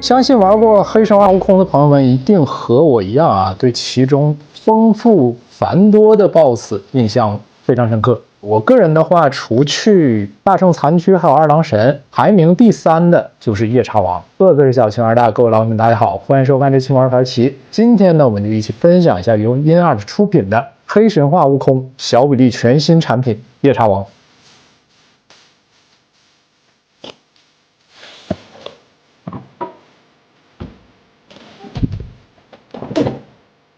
相信玩过《黑神话：悟空》的朋友们一定和我一样啊，对其中丰富繁多的 BOSS 印象非常深刻。我个人的话，除去大圣残躯还有二郎神，排名第3的就是夜叉王。各位是小青二大，各位老铁们大家好，欢迎收看这期玩牌奇。今天呢，我们就一起分享一下由InArt出品的《黑神话：悟空》小比例全新产品夜叉王。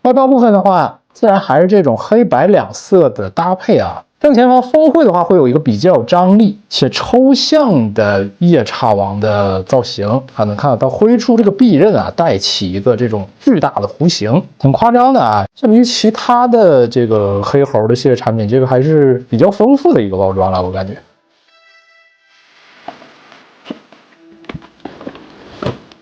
外包部分的话，自然还是这种黑白两色的搭配啊。正前方峰会的话，会有一个比较有张力且抽象的夜叉王的造型啊，能看到它挥出这个臂刃啊，带起一个这种巨大的弧形，挺夸张的啊。相比于其他的这个黑猴的系列产品，这个还是比较丰富的一个包装了，我感觉。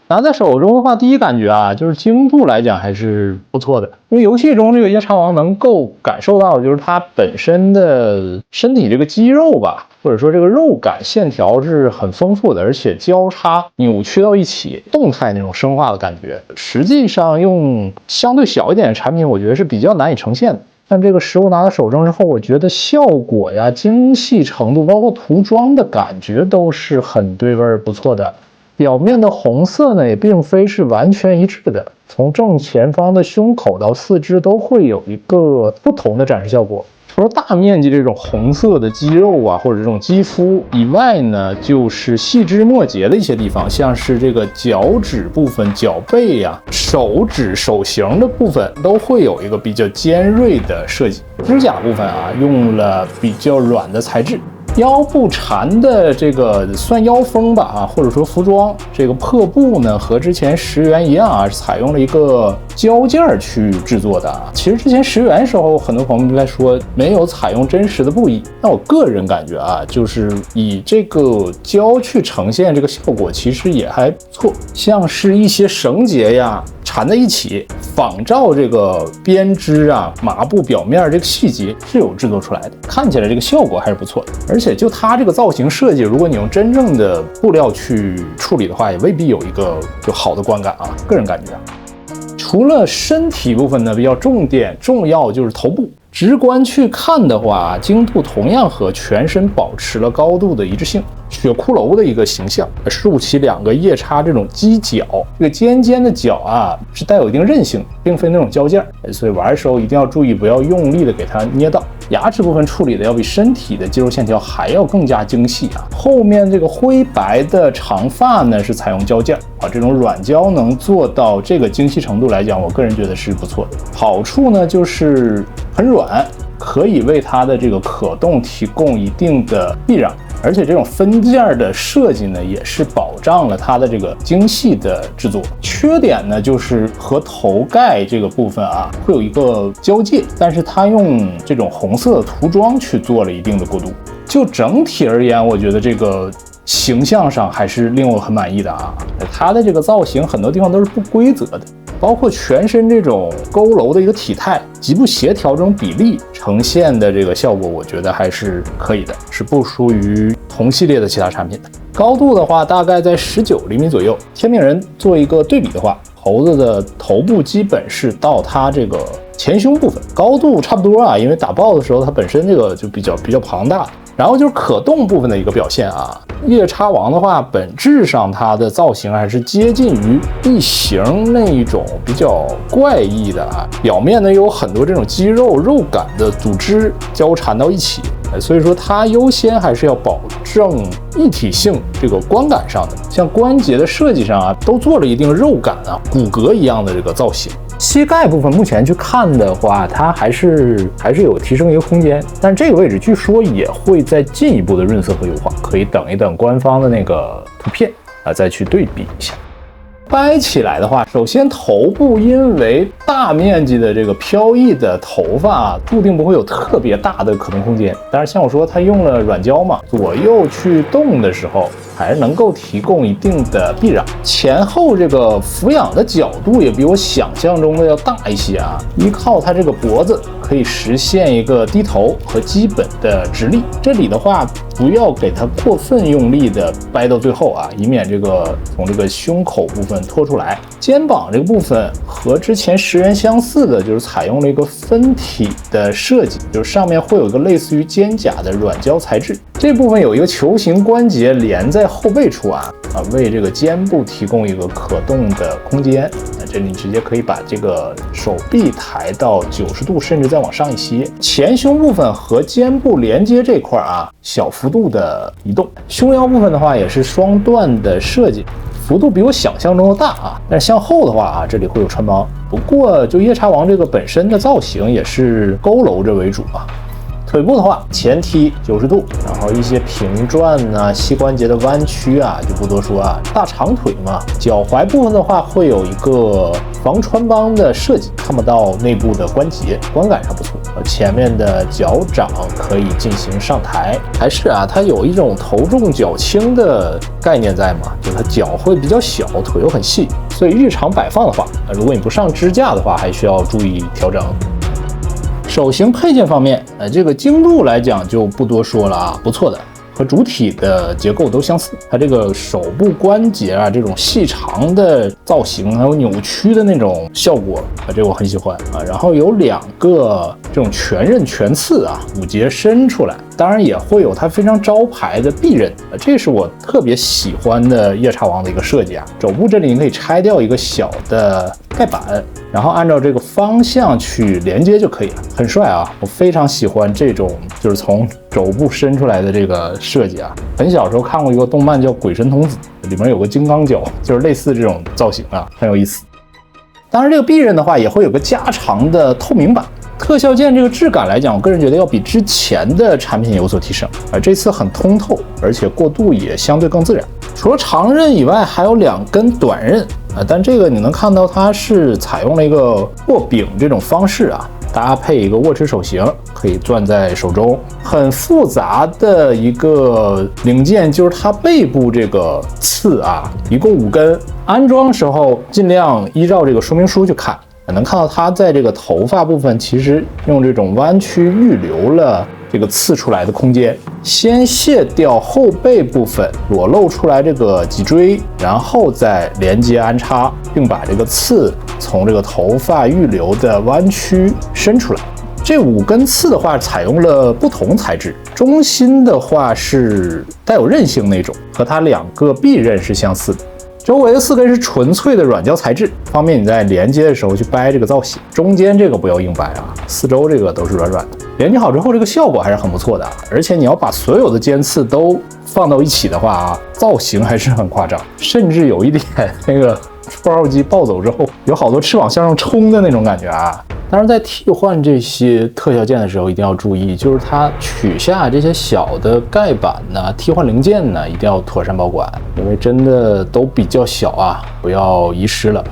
拿在手中的话，第一感觉啊，就是精度来讲还是不错的。因为游戏中这个夜叉王能够感受到的就是它本身的身体这个肌肉吧，或者说这个肉感线条是很丰富的，而且交叉扭曲到一起，动态那种生化的感觉。实际上用相对小一点的产品，我觉得是比较难以呈现的。但这个实物拿到手中之后，我觉得效果呀、精细程度，包括涂装的感觉都是很对味儿不错的。表面的红色呢，也并非是完全一致的，从正前方的胸口到四肢都会有一个不同的展示效果。除了大面积这种红色的肌肉啊，或者这种肌肤以外呢，就是细枝末节的一些地方，像是这个脚趾部分、脚背呀、手指、手型的部分，都会有一个比较尖锐的设计。指甲部分啊，用了比较软的材质。腰部缠的这个算腰封吧啊，或者说服装这个破布呢，和之前10元一样啊，是采用了一个胶件去制作的啊。其实之前10元的时候，很多朋友们来说没有采用真实的布艺，那我个人感觉啊，就是以这个胶去呈现这个效果，其实也还不错。像是一些绳结呀缠在一起，仿照这个编织啊麻布表面这个细节是有制作出来的，看起来这个效果还是不错的。而且就它这个造型设计，如果你用真正的布料去处理的话，也未必有一个就好的观感啊，个人感觉啊。除了身体部分呢，比较重要就是头部。直观去看的话，精度同样和全身保持了高度的一致性，血骷髅的一个形象，竖起2个夜叉这种犄角，这个尖的角啊是带有一定韧性，并非那种胶件，所以玩的时候一定要注意不要用力的给它捏到。牙齿部分处理的要比身体的肌肉线条还要更加精细啊。后面这个灰白的长发呢是采用胶件啊，这种软胶能做到这个精细程度来讲，我个人觉得是不错的。好处呢就是很软，可以为它的这个可动提供一定的避让，而且这种分件的设计呢，也是保障了它的这个精细的制作。缺点呢，就是和头盖这个部分啊，会有一个交界，但是它用这种红色的涂装去做了一定的过渡。就整体而言，我觉得这个形象上还是令我很满意的啊。它的这个造型很多地方都是不规则的，包括全身这种佝偻的一个体态，极不协调这种比例呈现的这个效果，我觉得还是可以的，是不输于同系列的其他产品的。高度的话，大概在19厘米左右。天命人做一个对比的话，猴子的头部基本是到它这个前胸部分，高度差不多啊，因为打爆的时候它本身这个就比较庞大。然后就是可动部分的一个表现啊，夜叉王的话，本质上它的造型还是接近于异形那一种比较怪异的啊，表面呢有很多这种肌肉感的组织交缠到一起，所以说它优先还是要保证一体性这个观感上的，像关节的设计上啊，都做了一定肉感啊，骨骼一样的这个造型。膝盖部分目前去看的话，它还是有提升一个空间，但这个位置据说也会再进一步的润色和优化，可以等一等官方的那个图片啊，再去对比一下。掰起来的话，首先头部因为大面积的这个飘逸的头发，注定不会有特别大的可动空间。但是像我说，它用了软胶嘛，左右去动的时候，还是能够提供一定的避让。前后这个俯仰的角度也比我想象中的要大一些啊。依靠它这个脖子，可以实现一个低头和基本的直立。这里的话，不要给它过分用力的掰到最后啊，以免这个从这个胸口部分拖出来。肩膀这个部分和之前10元相似的，就是采用了一个分体的设计，就是上面会有一个类似于肩胛的软胶材质，这部分有一个球形关节连在后背处为这个肩部提供一个可动的空间。这里直接可以把这个手臂抬到90度，甚至再往上一些。前胸部分和肩部连接这块小幅度的移动。胸腰部分的话也是双段的设计，幅度比我想象中的大但是向后的话这里会有穿帮。不过就夜叉王这个本身的造型也是佝偻着为主腿部的话，前踢90度，然后一些平转膝关节的弯曲就不多说大长腿嘛。脚踝部分的话，会有一个防穿帮的设计，看不到内部的关节，观感上不错。前面的脚掌可以进行上抬，还是它有一种头重脚轻的概念在嘛，就它脚会比较小，腿又很细，所以日常摆放的话，如果你不上支架的话，还需要注意调整。手型配件方面，这个精度来讲就不多说了不错的，和主体的结构都相似。它这个手部关节这种细长的造型，还有扭曲的那种效果这个我很喜欢然后有2个这种全刃全刺5节伸出来，当然也会有它非常招牌的臂刃这是我特别喜欢的夜叉王的一个设计肘部这里你可以拆掉一个小的盖板，然后按照这个方向去连接就可以了，很帅我非常喜欢这种就是从肘部伸出来的这个设计很小时候看过一个动漫叫《鬼神童子》，里面有个金刚脚，就是类似这种造型很有意思。当然这个臂刃的话也会有个加长的透明版。特效件这个质感来讲，我个人觉得要比之前的产品有所提升这次很通透，而且过渡也相对更自然。除了长刃以外，还有2根短刃但这个你能看到它是采用了一个握柄这种方式搭配一个握持手型，可以攥在手中。很复杂的一个零件就是它背部这个刺一共5根。安装时候尽量依照这个说明书去看，能看到它在这个头发部分其实用这种弯曲预留了这个刺出来的空间，先卸掉后背部分，裸露出来这个脊椎，然后再连接安插，并把这个刺从这个头发预留的弯曲伸出来。这5根刺的话采用了不同材质，中心的话是带有韧性那种，和它2个臂刃是相似的。周围的4根是纯粹的软胶材质，方便你在连接的时候去掰这个造型。中间这个不要硬掰四周这个都是软软的。连接好之后，这个效果还是很不错的而且你要把所有的尖刺都放到一起的话造型还是很夸张，甚至有一点那个出号机暴走之后，有好多翅膀向上冲的那种感觉当然在替换这些特效件的时候一定要注意，就是它取下这些小的盖板替换零件一定要妥善保管，因为真的都比较小不要遗失了。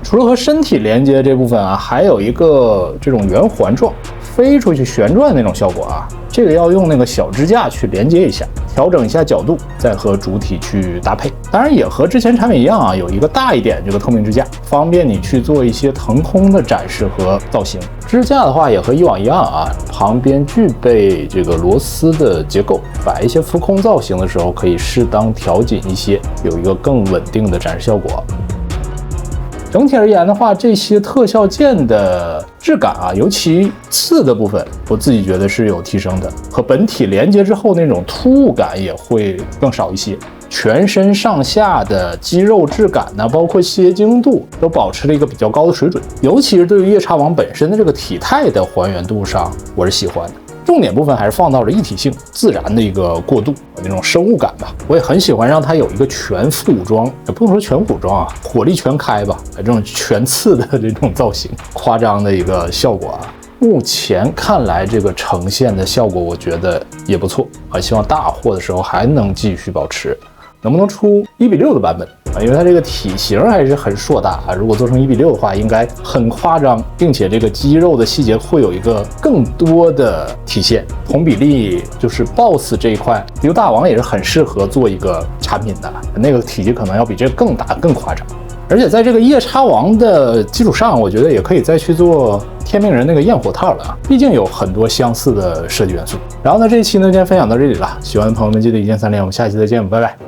除了和身体连接这部分还有一个这种圆环状飞出去旋转那种效果这个要用那个小支架去连接一下，调整一下角度，再和主体去搭配。当然也和之前产品一样有一个大一点这个透明支架，方便你去做一些腾空的展示和造型。支架的话也和以往一样旁边具备这个螺丝的结构，摆一些浮空造型的时候可以适当调紧一些，有一个更稳定的展示效果。整体而言的话，这些特效件的质感尤其刺的部分，我自己觉得是有提升的，和本体连接之后那种突兀感也会更少一些。全身上下的肌肉质感包括细节精度都保持了一个比较高的水准，尤其是对于夜叉王本身的这个体态的还原度上，我是喜欢的。重点部分还是放到了一体性、自然的一个过渡，那种生物感吧。我也很喜欢让它有一个全副武装，也不能说全武装火力全开吧，这种全刺的这种造型，夸张的一个效果目前看来这个呈现的效果我觉得也不错希望大货的时候还能继续保持。能不能出1:6的版本因为它这个体型还是很硕大如果做成1:6的话应该很夸张，并且这个肌肉的细节会有一个更多的体现。同比例就是 BOSS 这一块，牛大王也是很适合做一个产品的，那个体积可能要比这个更大更夸张。而且在这个夜叉王的基础上，我觉得也可以再去做天命人那个焰火套了啊，毕竟有很多相似的设计元素。然后呢，这一期呢，先分享到这里了，喜欢的朋友们记得一键3连，我们下期再见，拜拜。